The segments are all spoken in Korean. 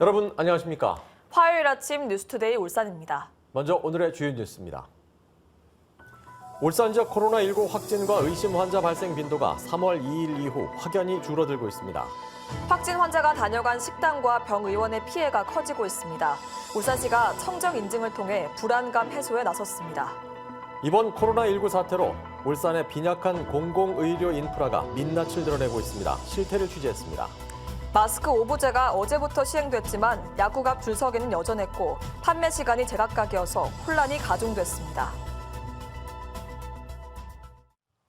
여러분 안녕하십니까? 화요일 아침 뉴스투데이 울산입니다. 먼저 오늘의 주요 뉴스입니다. 울산 지역 코로나19 확진과 의심 환자 발생 빈도가 3월 2일 이후 확연히 줄어들고 있습니다. 확진 환자가 다녀간 식당과 병의원의 피해가 커지고 있습니다. 울산시가 청정 인증을 통해 불안감 해소에 나섰습니다. 이번 코로나19 사태로 울산의 빈약한 공공의료 인프라가 민낯을 드러내고 있습니다. 실태를 취재했습니다. 마스크 오부제가 어제부터 시행됐지만 약국 앞 줄서기는 여전했고 판매 시간이 제각각이어서 혼란이 가중됐습니다.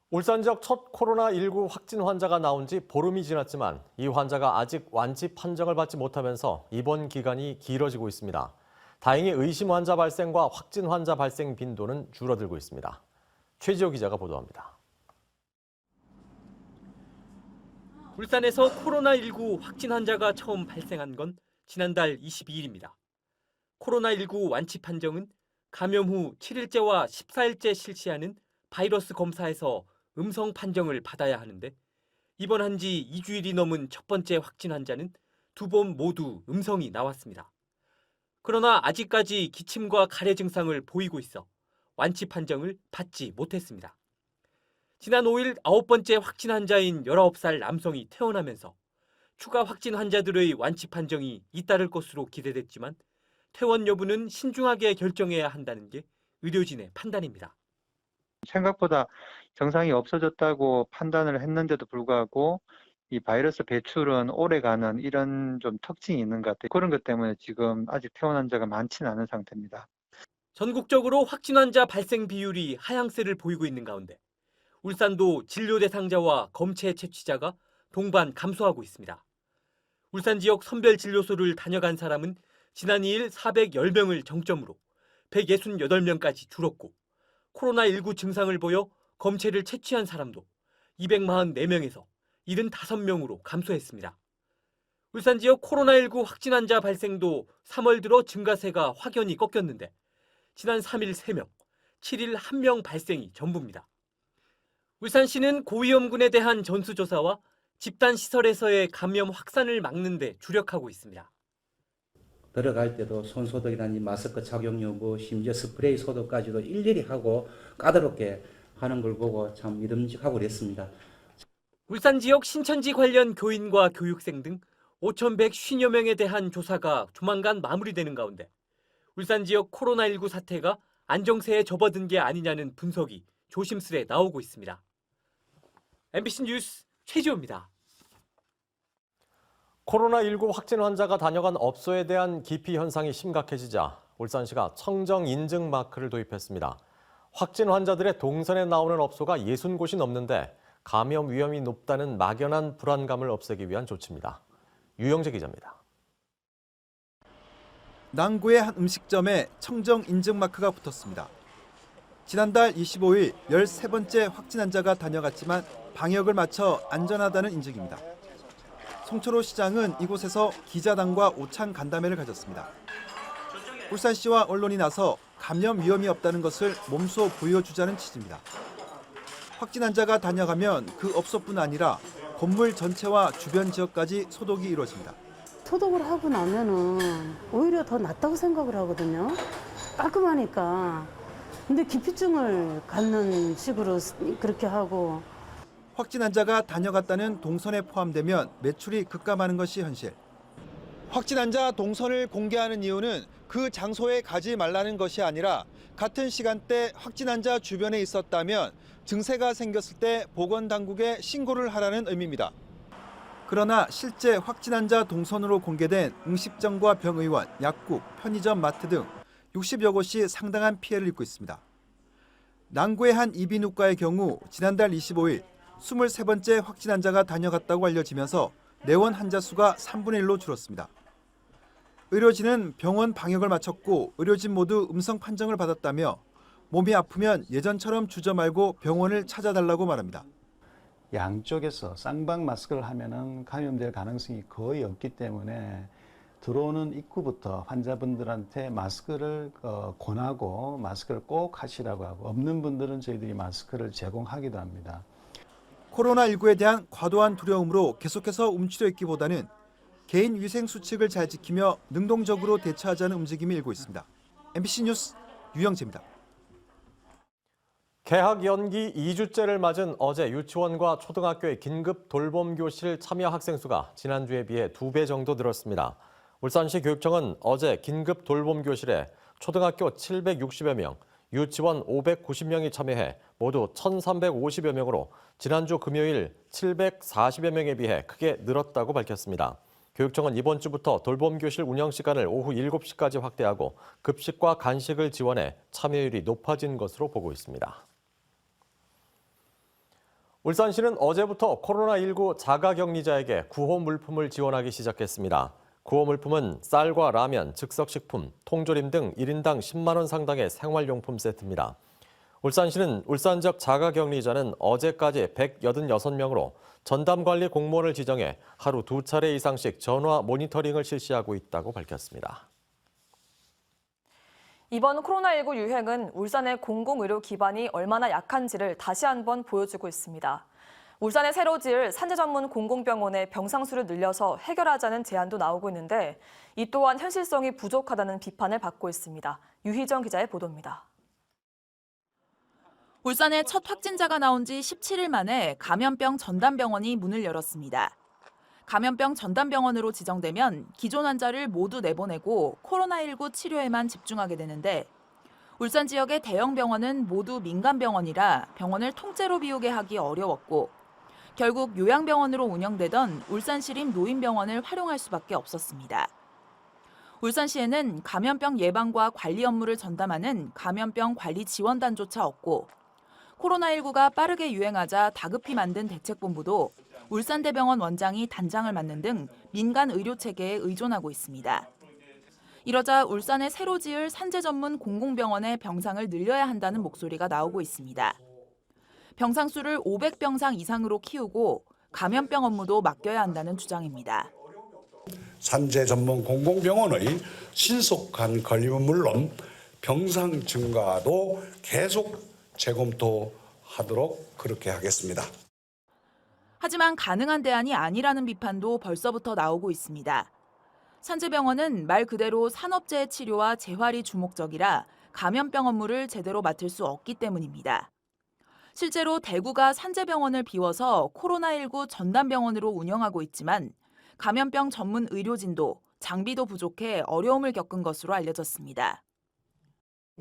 울산 지역 첫 코로나19 확진 환자가 나온 지 보름이 지났지만 이 환자가 아직 완치 판정을 받지 못하면서 입원 기간이 길어지고 있습니다. 다행히 의심 환자 발생과 확진 환자 발생 빈도는 줄어들고 있습니다. 최지호 기자가 보도합니다. 울산에서 코로나19 확진 환자가 처음 발생한 건 지난달 22일입니다. 코로나19 완치 판정은 감염 후 7일째와 14일째 실시하는 바이러스 검사에서 음성 판정을 받아야 하는데 입원한 지 2주일이 넘은 첫 번째 확진 환자는 두 번 모두 음성이 나왔습니다. 그러나 아직까지 기침과 가래 증상을 보이고 있어 완치 판정을 받지 못했습니다. 지난 5일 9번째 확진 환자인 19살 남성이 퇴원하면서 추가 확진 환자들의 완치 판정이 잇따를 것으로 기대됐지만 퇴원 여부는 신중하게 결정해야 한다는 게 의료진의 판단입니다. 생각보다 증상이 없어졌다고 판단을 했는데도 불구하고 이 바이러스 배출은 오래가는 이런 좀 특징이 있는 것 같아요. 그런 것 때문에 지금 아직 퇴원 환자가 많지는 않은 상태입니다. 전국적으로 확진 환자 발생 비율이 하향세를 보이고 있는 가운데 울산도 진료 대상자와 검체 채취자가 동반 감소하고 있습니다. 울산 지역 선별진료소를 다녀간 사람은 지난 2일 410명을 정점으로 168명까지 줄었고 코로나19 증상을 보여 검체를 채취한 사람도 244명에서 75명으로 감소했습니다. 울산 지역 코로나19 확진 환자 발생도 3월 들어 증가세가 확연히 꺾였는데 지난 3일 3명, 7일 1명 발생이 전부입니다. 울산시는 고위험군에 대한 전수조사와 집단시설에서의 감염 확산을 막는 데 주력하고 있습니다. 들어갈 때도 손소독이라든지 마스크 착용 여부, 심지어 스프레이 소독까지도 일일이 하고 까다롭게 하는 걸 보고 참 믿음직하고 그랬습니다. 울산 지역 신천지 관련 교인과 교육생 등 5,150여 명에 대한 조사가 조만간 마무리되는 가운데 울산 지역 코로나19 사태가 안정세에 접어든 게 아니냐는 분석이 조심스레 나오고 있습니다. MBC 뉴스 최지호입니다. 코로나19 확진 환자가 다녀간 업소에 대한 기피 현상이 심각해지자 울산시가 청정 인증 마크를 도입했습니다. 확진 환자들의 동선에 나오는 업소가 60곳이 넘는데 감염 위험이 높다는 막연한 불안감을 없애기 위한 조치입니다. 유영재 기자입니다. 남구의 한 음식점에 청정 인증 마크가 붙었습니다. 지난달 25일 13번째 확진 환자가 다녀갔지만 방역을 마쳐 안전하다는 인증입니다. 송철호 시장은 이곳에서 기자단과 오찬 간담회를 가졌습니다. 울산시와 언론이 나서 감염 위험이 없다는 것을 몸소 보여주자는 취지입니다. 확진 환자가 다녀가면 그 업소뿐 아니라 건물 전체와 주변 지역까지 소독이 이루어집니다. 소독을 하고 나면은 오히려 더 낫다고 생각을 하거든요. 깔끔하니까. 근데 기피증을 갖는 식으로 그렇게 하고. 확진 환자가 다녀갔다는 동선에 포함되면 매출이 급감하는 것이 현실. 확진 환자 동선을 공개하는 이유는 그 장소에 가지 말라는 것이 아니라 같은 시간대 확진 환자 주변에 있었다면 증세가 생겼을 때 보건당국에 신고를 하라는 의미입니다. 그러나 실제 확진 환자 동선으로 공개된 음식점과 병의원, 약국, 편의점, 마트 등 60여 곳이 상당한 피해를 입고 있습니다. 남구의 한 이비인후과의 경우 지난달 25일 23번째 확진 환자가 다녀갔다고 알려지면서 내원 환자 수가 3분의 1로 줄었습니다. 의료진은 병원 방역을 마쳤고 의료진 모두 음성 판정을 받았다며 몸이 아프면 예전처럼 주저 말고 병원을 찾아달라고 말합니다. 양쪽에서 쌍방 마스크를 하면은 감염될 가능성이 거의 없기 때문에 들어오는 입구부터 환자분들한테 마스크를 권하고 마스크를 꼭 하시라고 하고 없는 분들은 저희들이 마스크를 제공하기도 합니다. 코로나19에 대한 과도한 두려움으로 계속해서 움츠려 있기보다는 개인 위생 수칙을 잘 지키며 능동적으로 대처하자는 움직임이 일고 있습니다. MBC 뉴스 유영재입니다. 개학 연기 2주째를 맞은 어제 유치원과 초등학교의 긴급 돌봄 교실 참여 학생 수가 지난주에 비해 2배 정도 늘었습니다. 울산시 교육청은 어제 긴급 돌봄 교실에 초등학교 760여 명, 유치원 590명이 참여해 모두 1,350여 명으로 지난주 금요일 740여 명에 비해 크게 늘었다고 밝혔습니다. 교육청은 이번 주부터 돌봄 교실 운영 시간을 오후 7시까지 확대하고 급식과 간식을 지원해 참여율이 높아진 것으로 보고 있습니다. 울산시는 어제부터 코로나19 자가격리자에게 구호 물품을 지원하기 시작했습니다. 구호 물품은 쌀과 라면, 즉석식품, 통조림 등 1인당 10만 원 상당의 생활용품 세트입니다. 울산시는 울산 지역 자가격리자는 어제까지 186명으로 전담관리 공무원을 지정해 하루 2차례 이상씩 전화 모니터링을 실시하고 있다고 밝혔습니다. 이번 코로나19 유행은 울산의 공공의료 기반이 얼마나 약한지를 다시 한번 보여주고 있습니다. 울산에 새로 지을 산재 전문 공공병원의 병상수를 늘려서 해결하자는 제안도 나오고 있는데 이 또한 현실성이 부족하다는 비판을 받고 있습니다. 유희정 기자의 보도입니다. 울산에 첫 확진자가 나온 지 17일 만에 감염병 전담병원이 문을 열었습니다. 감염병 전담병원으로 지정되면 기존 환자를 모두 내보내고 코로나19 치료에만 집중하게 되는데 울산 지역의 대형 병원은 모두 민간병원이라 병원을 통째로 비우게 하기 어려웠고 결국 요양병원으로 운영되던 울산시립 노인병원을 활용할 수밖에 없었습니다. 울산시에는 감염병 예방과 관리 업무를 전담하는 감염병 관리 지원단조차 없고 코로나19가 빠르게 유행하자 다급히 만든 대책본부도 울산대병원 원장이 단장을 맡는 등 민간 의료체계에 의존하고 있습니다. 이러자 울산에 새로 지을 산재 전문 공공병원의 병상을 늘려야 한다는 목소리가 나오고 있습니다. 병상 수를 500병상 이상으로 키우고 감염병 업무도 맡겨야 한다는 주장입니다. 산재 전문 공공병원의 신속한 건립은 물론 병상 증가도 계속 재검토하도록 그렇게 하겠습니다. 하지만 가능한 대안이 아니라는 비판도 벌써부터 나오고 있습니다. 산재병원은 말 그대로 산업재해 치료와 재활이 주목적이라 감염병 업무를 제대로 맡을 수 없기 때문입니다. 실제로 대구가 산재병원을 비워서 코로나19 전담병원으로 운영하고 있지만 감염병 전문 의료진도 장비도 부족해 어려움을 겪은 것으로 알려졌습니다.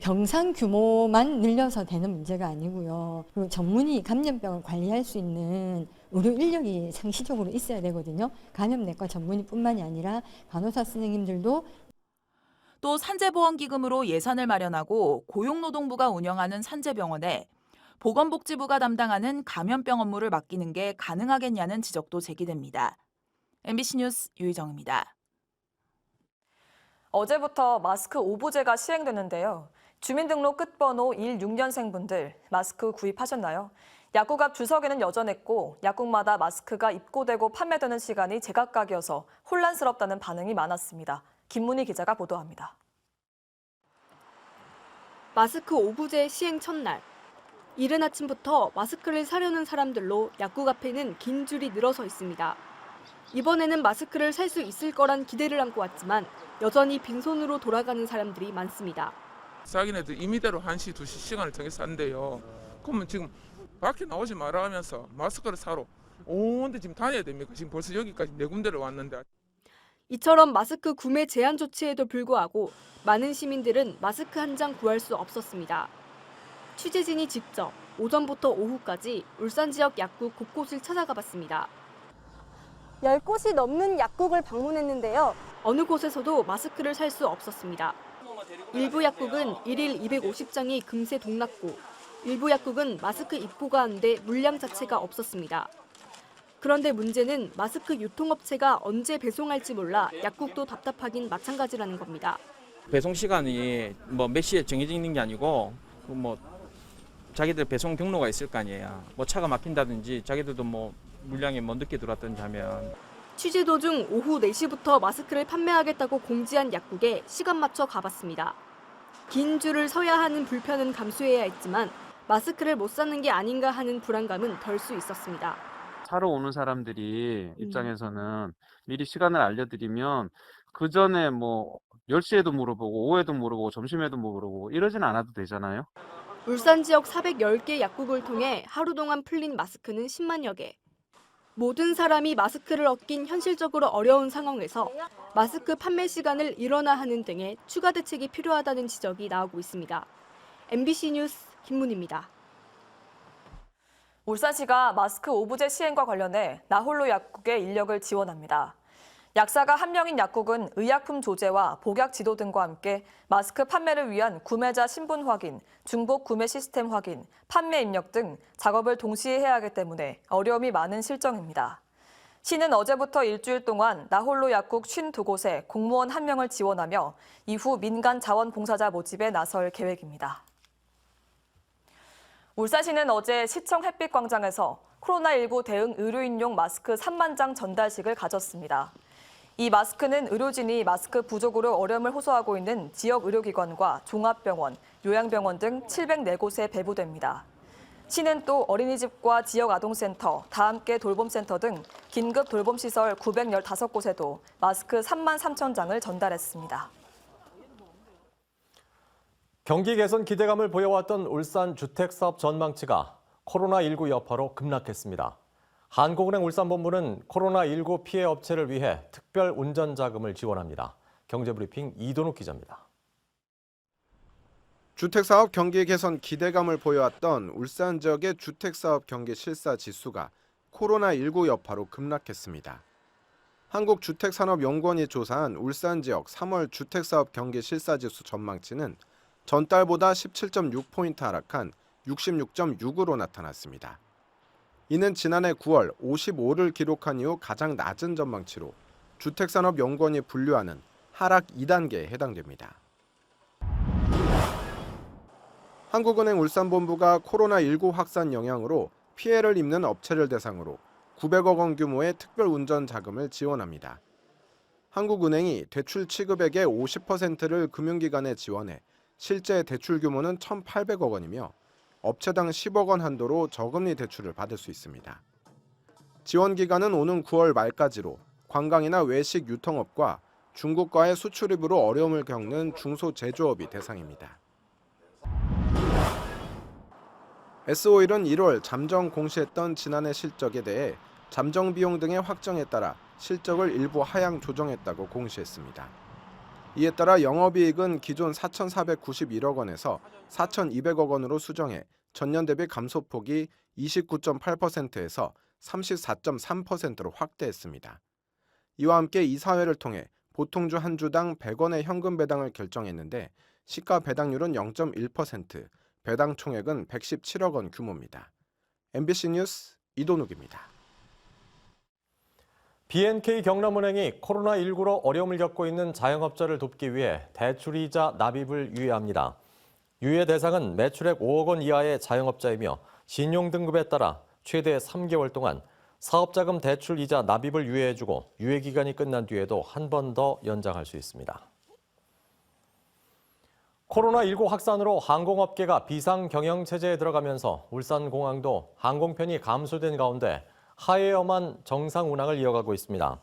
병상 규모만 늘려서 되는 문제가 아니고요. 그리고 전문의 감염병을 관리할 수 있는 의료 인력이 상시적으로 있어야 되거든요. 감염내과 전문의뿐만이 아니라 간호사 선생님들도 또 산재보험기금으로 예산을 마련하고 고용노동부가 운영하는 산재병원에 보건복지부가 담당하는 감염병 업무를 맡기는 게 가능하겠냐는 지적도 제기됩니다. MBC 뉴스 유희정입니다. 어제부터 마스크 오부제가 시행되는데요. 주민등록 끝번호 16년생분들 마스크 구입하셨나요? 약국 앞 줄서기는 여전했고 약국마다 마스크가 입고되고 판매되는 시간이 제각각이어서 혼란스럽다는 반응이 많았습니다. 김문희 기자가 보도합니다. 마스크 오부제 시행 첫날. 이른 아침부터 마스크를 사려는 사람들로 약국 앞에는 긴 줄이 늘어서 있습니다. 이번에는 마스크를 살 수 있을 거란 기대를 안고 왔지만 여전히 빈손으로 돌아가는 사람들이 많습니다. 자기네들 임의대로 1시, 2시 시간을 정해서 산대요. 그러면 지금 밖에 나오지 마라 하면서 마스크를 사러 온데 지금 다녀야 됩니까? 지금 벌써 여기까지 4군데를 왔는데. 이처럼 마스크 구매 제한 조치에도 불구하고 많은 시민들은 마스크 한 장 구할 수 없었습니다. 취재진이 직접 오전부터 오후까지 울산 지역 약국 곳곳을 찾아가 봤습니다. 10곳이 넘는 약국을 방문했는데요. 어느 곳에서도 마스크를 살 수 없었습니다. 일부 약국은 1일 250장이 금세 동났고 일부 약국은 마스크 입고가 안 돼 물량 자체가 없었습니다. 그런데 문제는 마스크 유통업체가 언제 배송할지 몰라 약국도 답답하긴 마찬가지라는 겁니다. 배송 시간이 몇 시에 정해져 있는 게 아니고 자기들 배송 경로가 있을 거 아니에요. 차가 막힌다든지 자기들도 물량이 늦게 들어왔든지 하면. 취재 도중 오후 4시부터 마스크를 판매하겠다고 공지한 약국에 시간 맞춰 가봤습니다. 긴 줄을 서야 하는 불편은 감수해야 했지만 마스크를 못 사는 게 아닌가 하는 불안감은 덜 수 있었습니다. 사러 오는 사람들이 입장에서는 미리 시간을 알려드리면 그 전에 뭐 10시에도 물어보고 오후에도 물어보고 점심에도 물어보고 이러진 않아도 되잖아요. 울산 지역 410개 약국을 통해 하루 동안 풀린 마스크는 10만여 개. 모든 사람이 마스크를 얻긴 현실적으로 어려운 상황에서 마스크 판매 시간을 일원화하는 등의 추가 대책이 필요하다는 지적이 나오고 있습니다. MBC 뉴스 김문희입니다. 울산시가 마스크 오부제 시행과 관련해 나홀로 약국에 인력을 지원합니다. 약사가 1명인 약국은 의약품 조제와 복약 지도 등과 함께 마스크 판매를 위한 구매자 신분 확인, 중복 구매 시스템 확인, 판매 입력 등 작업을 동시에 해야 하기 때문에 어려움이 많은 실정입니다. 시는 어제부터 일주일 동안 나홀로 약국 52곳에 공무원 1명을 지원하며 이후 민간 자원봉사자 모집에 나설 계획입니다. 울산시는 어제 시청 햇빛광장에서 코로나19 대응 의료인용 마스크 3만 장 전달식을 가졌습니다. 이 마스크는 의료진이 마스크 부족으로 어려움을 호소하고 있는 지역 의료기관과 종합병원, 요양병원 등 704곳에 배부됩니다. 시는 또 어린이집과 지역 아동센터, 다함께 돌봄센터 등 긴급 돌봄시설 915곳에도 마스크 3만 3천 장을 전달했습니다. 경기 개선 기대감을 보여왔던 울산 주택사업 전망치가 코로나19 여파로 급락했습니다. 한국은행 울산본부는 코로나19 피해 업체를 위해 특별 운전 자금을 지원합니다. 경제브리핑 이도욱 기자입니다. 주택사업 경기 개선 기대감을 보여왔던 울산 지역의 주택사업 경기 실사 지수가 코로나19 여파로 급락했습니다. 한국주택산업연구원이 조사한 울산 지역 3월 주택사업 경기 실사 지수 전망치는 전달보다 17.6포인트 하락한 66.6으로 나타났습니다. 이는 지난해 9월 55를 기록한 이후 가장 낮은 전망치로 주택산업연구원이 분류하는 하락 2단계에 해당됩니다. 한국은행 울산본부가 코로나19 확산 영향으로 피해를 입는 업체를 대상으로 900억 원 규모의 특별 운전 자금을 지원합니다. 한국은행이 대출 취급액의 50%를 금융기관에 지원해 실제 대출 규모는 1,800억 원이며 업체당 10억 원 한도로 저금리 대출을 받을 수 있습니다. 지원 기간은 오는 9월 말까지로 관광이나 외식 유통업과 중국과의 수출입으로 어려움을 겪는 중소제조업이 대상입니다. S-오일은 1월 잠정 공시했던 지난해 실적에 대해 잠정 비용 등의 확정에 따라 실적을 일부 하향 조정했다고 공시했습니다. 이에 따라 영업이익은 기존 4,491억 원에서 4,200억 원으로 수정해 전년 대비 감소폭이 29.8%에서 34.3%로 확대했습니다. 이와 함께 이사회를 통해 보통주 한 주당 100원의 현금 배당을 결정했는데 시가 배당률은 0.1%, 배당 총액은 117억 원 규모입니다. MBC 뉴스 이도욱입니다. BNK 경남은행이 코로나19로 어려움을 겪고 있는 자영업자를 돕기 위해 대출이자 납입을 유예합니다. 유예 대상은 매출액 5억 원 이하의 자영업자이며 신용등급에 따라 최대 3개월 동안 사업자금 대출이자 납입을 유예해주고 유예 기간이 끝난 뒤에도 한 번 더 연장할 수 있습니다. 코로나19 확산으로 항공업계가 비상경영체제에 들어가면서 울산공항도 항공편이 감소된 가운데 하에어만 정상 운항을 이어가고 있습니다.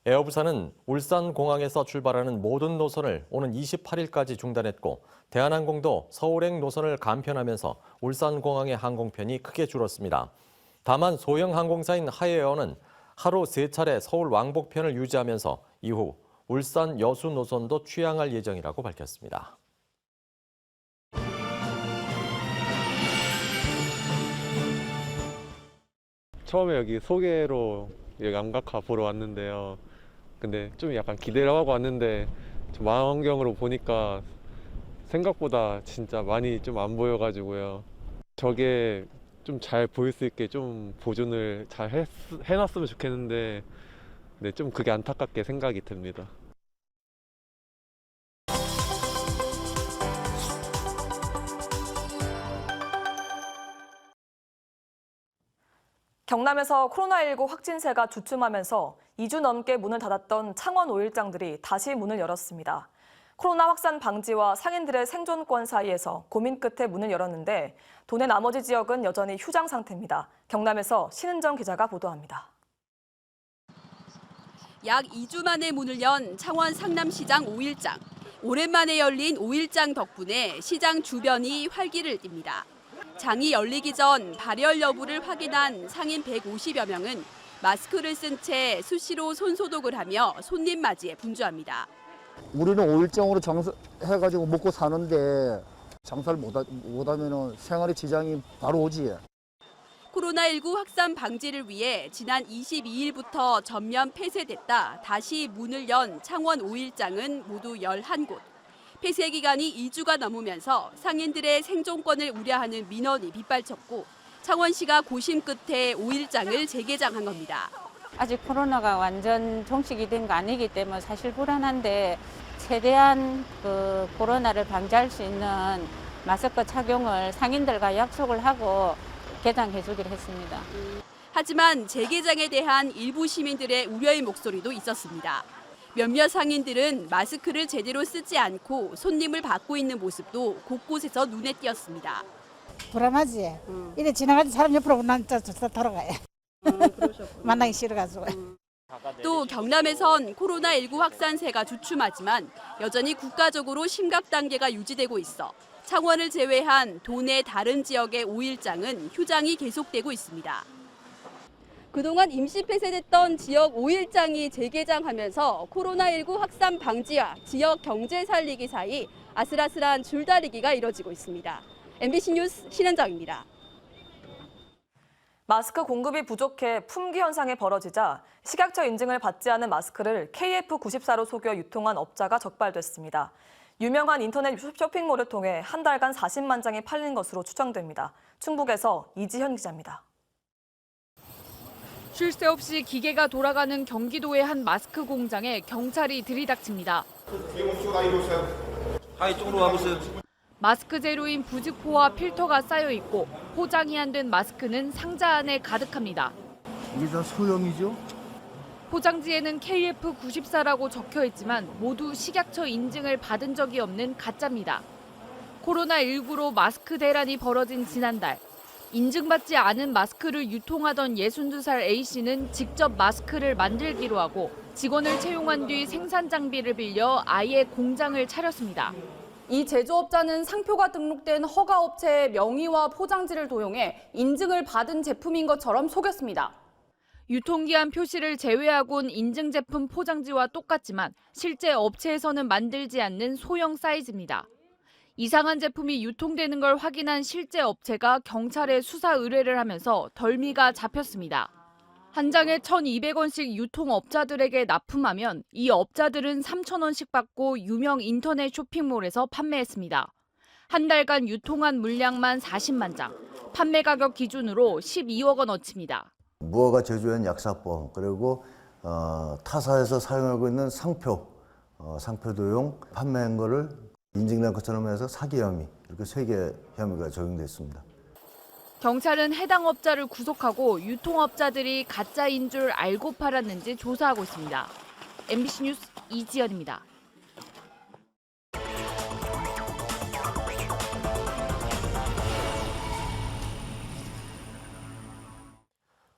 에어부산은 울산공항에서 출발하는 모든 노선을 오는 28일까지 중단했고 대한항공도 서울행 노선을 감편하면서 울산공항의 항공편이 크게 줄었습니다. 다만 소형 항공사인 하에어는 하루 3차례 서울 왕복편을 유지하면서 이후 울산 여수 노선도 취항할 예정이라고 밝혔습니다. 처음에 여기 소개로 여기 암각화 보러 왔는데요. 근데 좀 약간 기대를 하고 왔는데 좀 망원경으로 보니까 생각보다 진짜 많이 좀 안 보여가지고요. 저게 좀 잘 보일 수 있게 좀 보존을 잘 해놨으면 좋겠는데 네, 좀 그게 안타깝게 생각이 듭니다. 경남에서 코로나19 확진세가 주춤하면서 2주 넘게 문을 닫았던 창원 오일장들이 다시 문을 열었습니다. 코로나 확산 방지와 상인들의 생존권 사이에서 고민 끝에 문을 열었는데 도내 나머지 지역은 여전히 휴장 상태입니다. 경남에서 신은정 기자가 보도합니다. 약 2주 만에 문을 연 창원 상남시장 5일장. 오랜만에 열린 5일장 덕분에 시장 주변이 활기를 띱니다. 장이 열리기 전 발열 여부를 확인한 상인 150여 명은 마스크를 쓴 채 수시로 손소독을 하며 손님 맞이에 분주합니다. 우리는 5일장으로 해가지고 먹고 사는데 장사를 못하면 생활에 지장이 바로 오지. 코로나19 확산 방지를 위해 지난 22일부터 전면 폐쇄됐다 다시 문을 연 창원 5일장은 모두 11곳. 폐쇄 기간이 2주가 넘으면서 상인들의 생존권을 우려하는 민원이 빗발쳤고 창원시가 고심 끝에 5일장을 재개장한 겁니다. 아직 코로나가 완전 종식이 된 거 아니기 때문에 사실 불안한데 최대한 코로나를 방지할 수 있는 마스크 착용을 상인들과 약속을 하고 개장해주기로 했습니다. 하지만 재개장에 대한 일부 시민들의 우려의 목소리도 있었습니다. 몇몇 상인들은 마스크를 제대로 쓰지 않고 손님을 받고 있는 모습도 곳곳에서 눈에 띄었습니다. 불안하지? 이래 지나가는 사람 옆으로 난 돌아가요. 만나기 싫어가지고. 또 경남에선 코로나19 확산세가 주춤하지만 여전히 국가적으로 심각 단계가 유지되고 있어 창원을 제외한 도내 다른 지역의 5일장은 휴장이 계속되고 있습니다. 그동안 임시 폐쇄됐던 지역 5일장이 재개장하면서 코로나19 확산 방지와 지역 경제 살리기 사이 아슬아슬한 줄다리기가 이뤄지고 있습니다. MBC 뉴스 신은정입니다. 마스크 공급이 부족해 품귀 현상이 벌어지자 식약처 인증을 받지 않은 마스크를 KF94로 속여 유통한 업자가 적발됐습니다. 유명한 인터넷 쇼핑몰을 통해 한 달간 40만 장이 팔린 것으로 추정됩니다. 충북에서 이지현 기자입니다. 쉴 새 없이 기계가 돌아가는 경기도의 한 마스크 공장에 경찰이 들이닥칩니다. 이쪽으로 와보세요. 마스크 재료인 부직포와 필터가 쌓여 있고 포장이 안 된 마스크는 상자 안에 가득합니다. 이게 다 소형이죠? 포장지에는 KF94라고 적혀 있지만 모두 식약처 인증을 받은 적이 없는 가짜입니다. 코로나19로 마스크 대란이 벌어진 지난달, 인증받지 않은 마스크를 유통하던 62살 A씨는 직접 마스크를 만들기로 하고 직원을 채용한 뒤 생산 장비를 빌려 아예 공장을 차렸습니다. 이 제조업자는 상표가 등록된 허가업체의 명의와 포장지를 도용해 인증을 받은 제품인 것처럼 속였습니다. 유통기한 표시를 제외하곤 인증 제품 포장지와 똑같지만 실제 업체에서는 만들지 않는 소형 사이즈입니다. 이상한 제품이 유통되는 걸 확인한 실제 업체가 경찰에 수사 의뢰를 하면서 덜미가 잡혔습니다. 한 장에 1,200원씩 유통업자들에게 납품하면 이 업자들은 3,000원씩 받고 유명 인터넷 쇼핑몰에서 판매했습니다. 한 달간 유통한 물량만 40만 장, 판매 가격 기준으로 12억 원어치입니다. 무허가 제조한 약사법, 그리고 타사에서 사용하고 있는 상표 도용 판매한 거를 인증된 것처럼 해서 사기 혐의, 이렇게 3개 혐의가 적용됐습니다. 경찰은 해당 업자를 구속하고 유통업자들이 가짜인 줄 알고 팔았는지 조사하고 있습니다. MBC 뉴스 이지연입니다.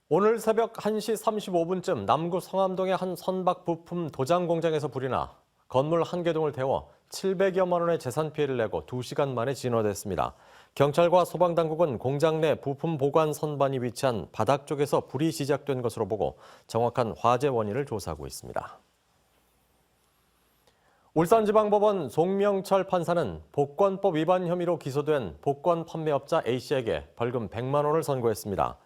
오늘 새벽 1시 35분쯤 남구 성암동의 한 선박 부품 도장 공장에서 불이 나 건물 한 개동을 태워 700여만 원의 재산 피해를 내고 2시간 만에 진화됐습니다. 경찰과 소방당국은 공장 내 부품 보관 선반이 위치한 바닥 쪽에서 불이 시작된 것으로 보고 정확한 화재 원인을 조사하고 있습니다. 울산지방법원 송명철 판사는 복권법 위반 혐의로 기소된 복권 판매업자 A씨에게 벌금 100만 원을 선고했습니다.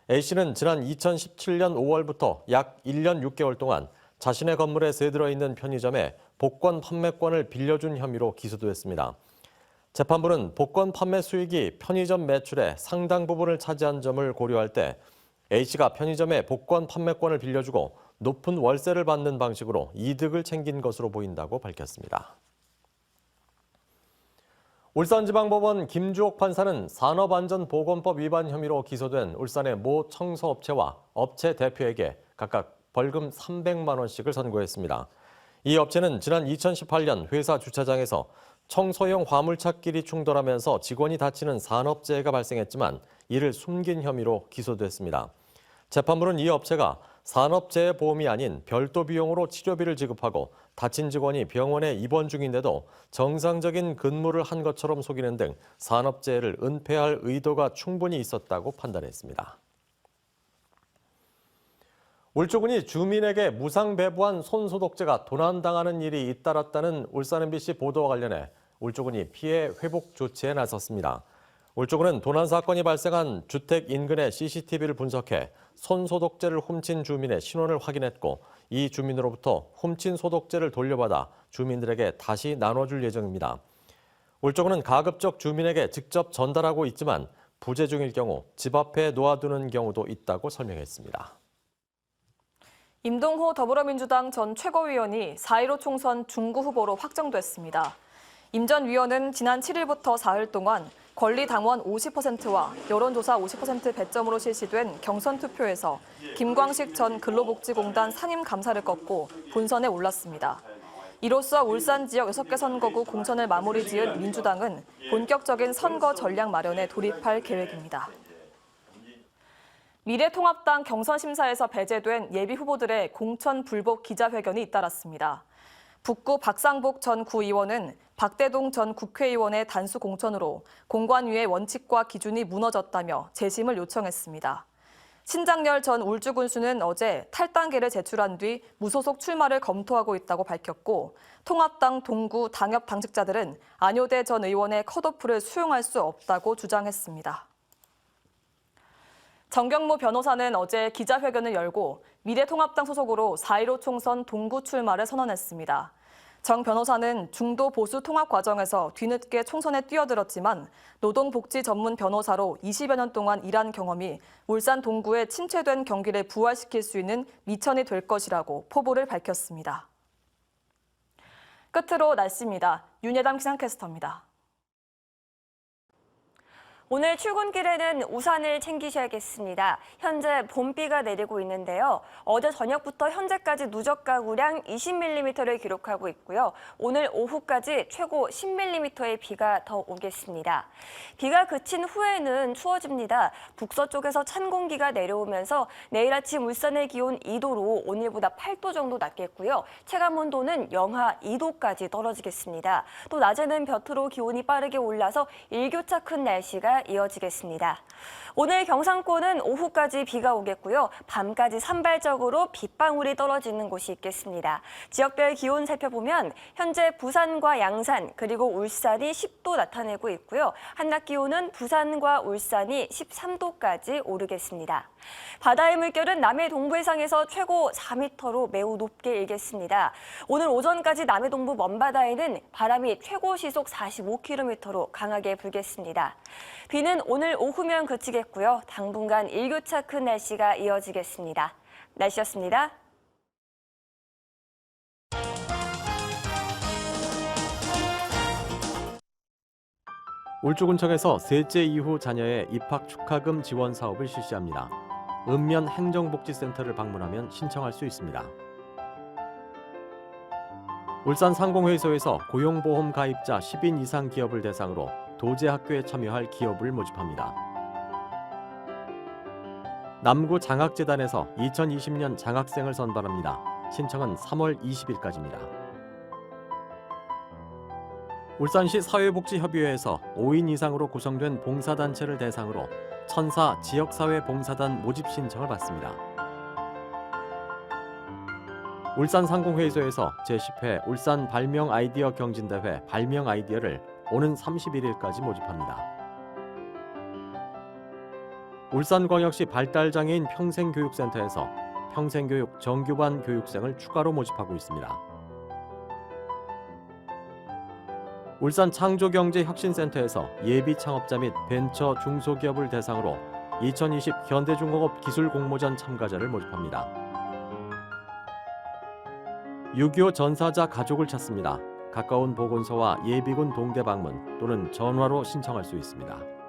A씨는 지난 2017년 5월부터 약 1년 6개월 동안 자신의 건물에 새들어 있는 편의점에 복권 판매권을 빌려준 혐의로 기소도 했습니다. 재판부는 복권 판매 수익이 편의점 매출의 상당 부분을 차지한 점을 고려할 때 A씨가 편의점에 복권 판매권을 빌려주고 높은 월세를 받는 방식으로 이득을 챙긴 것으로 보인다고 밝혔습니다. 울산지방법원 김주옥 판사는 산업안전보건법 위반 혐의로 기소된 울산의 모 청소업체와 업체 대표에게 각각 벌금 300만 원씩을 선고했습니다. 이 업체는 지난 2018년 회사 주차장에서 청소용 화물차끼리 충돌하면서 직원이 다치는 산업재해가 발생했지만 이를 숨긴 혐의로 기소됐습니다. 재판부는 이 업체가 산업재해 보험이 아닌 별도 비용으로 치료비를 지급하고 다친 직원이 병원에 입원 중인데도 정상적인 근무를 한 것처럼 속이는 등 산업재해를 은폐할 의도가 충분히 있었다고 판단했습니다. 울주군이 주민에게 무상 배부한 손소독제가 도난당하는 일이 잇따랐다는 울산 MBC 보도와 관련해 울주군이 피해 회복 조치에 나섰습니다. 울주군은 도난 사건이 발생한 주택 인근의 CCTV를 분석해 손소독제를 훔친 주민의 신원을 확인했고 이 주민으로부터 훔친 소독제를 돌려받아 주민들에게 다시 나눠줄 예정입니다. 울주군은 가급적 주민에게 직접 전달하고 있지만 부재 중일 경우 집 앞에 놓아두는 경우도 있다고 설명했습니다. 임동호 더불어민주당 전 최고위원이 4.15 총선 중구 후보로 확정됐습니다. 임 전 위원은 지난 7일부터 사흘 동안 권리당원 50%와 여론조사 50% 배점으로 실시된 경선 투표에서 김광식 전 근로복지공단 상임감사를 꺾고 본선에 올랐습니다. 이로써 울산 지역 6개 선거구 공천을 마무리 지은 민주당은 본격적인 선거 전략 마련에 돌입할 계획입니다. 미래통합당 경선 심사에서 배제된 예비 후보들의 공천 불복 기자회견이 잇따랐습니다. 북구 박상복 전 구의원은 박대동 전 국회의원의 단수 공천으로 공관위의 원칙과 기준이 무너졌다며 재심을 요청했습니다. 신장렬 전 울주군수는 어제 탈당계를 제출한 뒤 무소속 출마를 검토하고 있다고 밝혔고 통합당 동구 당협 당직자들은 안효대 전 의원의 컷오프를 수용할 수 없다고 주장했습니다. 정경무 변호사는 어제 기자회견을 열고 미래통합당 소속으로 4.15 총선 동구 출마를 선언했습니다. 정 변호사는 중도 보수 통합 과정에서 뒤늦게 총선에 뛰어들었지만 노동복지 전문 변호사로 20여 년 동안 일한 경험이 울산 동구의 침체된 경기를 부활시킬 수 있는 미천이 될 것이라고 포부를 밝혔습니다. 끝으로 날씨입니다. 윤예담 기상캐스터입니다. 오늘 출근길에는 우산을 챙기셔야겠습니다. 현재 봄비가 내리고 있는데요. 어제 저녁부터 현재까지 누적 가구량 20mm를 기록하고 있고요. 오늘 오후까지 최고 10mm의 비가 더 오겠습니다. 비가 그친 후에는 추워집니다. 북서쪽에서 찬 공기가 내려오면서 내일 아침 울산의 기온 2도로 오늘보다 8도 정도 낮겠고요. 체감온도는 영하 2도까지 떨어지겠습니다. 또 낮에는 볕으로 기온이 빠르게 올라서 일교차 큰 날씨가 이어지겠습니다. 오늘 경상권은 오후까지 비가 오겠고요. 밤까지 산발적으로 빗방울이 떨어지는 곳이 있겠습니다. 지역별 기온 살펴보면 현재 부산과 양산 그리고 울산이 10도 나타내고 있고요. 한낮 기온은 부산과 울산이 13도까지 오르겠습니다. 바다의 물결은 남해 동부 해상에서 최고 4m로 매우 높게 일겠습니다. 오늘 오전까지 남해 동부 먼바다에는 바람이 최고 시속 45km로 강하게 불겠습니다. 비는 오늘 오후면 그치겠고요. 당분간 일교차 큰 날씨가 이어지겠습니다. 날씨였습니다. 울주군청에서 셋째 이후 자녀의 입학 축하금 지원 사업을 실시합니다. 읍면 행정복지센터를 방문하면 신청할 수 있습니다. 울산 상공회의소에서 고용보험 가입자 10인 이상 기업을 대상으로 도제학교에 참여할 기업을 모집합니다. 남구 장학재단에서 2020년 장학생을 선발합니다. 신청은 3월 20일까지입니다. 울산시 사회복지협의회에서 5인 이상으로 구성된 봉사단체를 대상으로 천사 지역사회봉사단 모집 신청을 받습니다. 울산 상공회의소에서 제10회 울산 발명 아이디어 경진대회 발명 아이디어를 오는 31일까지 모집합니다. 울산광역시 발달장애인 평생교육센터에서 평생교육 정규반 교육생을 추가로 모집하고 있습니다. 울산 창조경제혁신센터에서 예비 창업자 및 벤처 중소기업을 대상으로 2020 현대중공업 기술공모전 참가자를 모집합니다. 6.25 전사자 가족을 찾습니다. 가까운 보건소와 예비군 동대 방문 또는 전화로 신청할 수 있습니다.